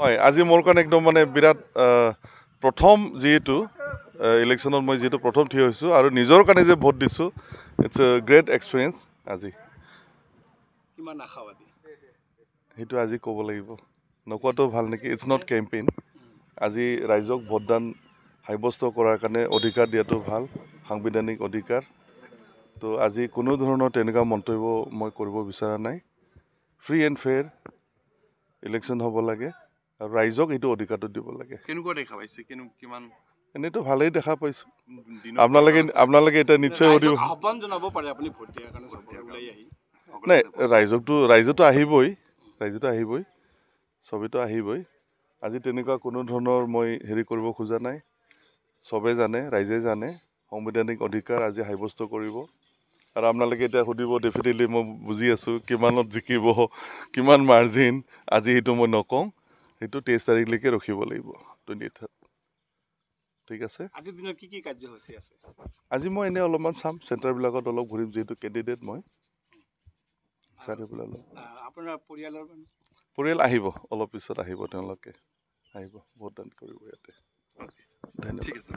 হয় আজি মোৰ কাৰণে একদম মানে বিৰাট প্ৰথম যিহেতু ইলেকশ্যনত মই যিহেতু প্ৰথম থিয় হৈছোঁ আৰু নিজৰ কাৰণে যে ভোট দিছোঁ ইটছ এ গ্ৰেট এক্সপিৰিয়েঞ্চ আজি কিমান আশাবাদী সেইটো আজি ক'ব লাগিব নকোৱাটো ভাল নেকি ইটছ নট কেম্পেইন আজি ৰাইজক ভোটদান সাব্যস্ত কৰাৰ কাৰণে অধিকাৰ দিয়াটো ভাল সাংবিধানিক অধিকাৰ তো আজি কোনো ধৰণৰ তেনেকুৱা মন্তব্য মই কৰিব বিচৰা নাই ফ্ৰী এণ্ড ফেয়াৰ ইলেকশ্যন হ'ব লাগে আৰু ৰাইজক এইটো অধিকাৰটো দিব লাগে কেনেকুৱা দেখা পাইছে কিমান এনেইতো ভালেই দেখা পাইছোঁ আপোনালোকে এতিয়া নিশ্চয় সুধিব আহ্বান জনাব পাৰে আপুনি ভোট দিয়াৰ কাৰণে চবকে ওলাই আহি নাই ৰাইজতো আহিবই চবেইতো আহিবই আজি তেনেকুৱা কোনো ধৰণৰ মই হেৰি কৰিব খোজা নাই চবে জানে ৰাইজে জানে সাংবিধানিক অধিকাৰ আজি সাব্যস্ত কৰিব আৰু আপোনালোকে এতিয়া সুধিব ডেফিনেটলি মই বুজি আছোঁ কিমানত জিকিব কিমান মাৰ্জিন আজি সেইটো মই নকওঁ সেইটো 23 তাৰিখলৈকে ৰখিব লাগিব 28 ঠিক আছে আজিৰ দিনত কি কাৰ্যসূচী আছে আজি মই এনেই অলপমান চাম চেণ্টাৰবিলাকত অলপ ঘূৰিম যিহেতু কেণ্ডিডেট মই চাৰিওফালে আপোনাৰ পৰিয়াল আহিব অলপ পিছত আহিব তেওঁলোকে আহিব ভোটদান কৰিব ইয়াতে ধন্যবাদ ঠিক আছে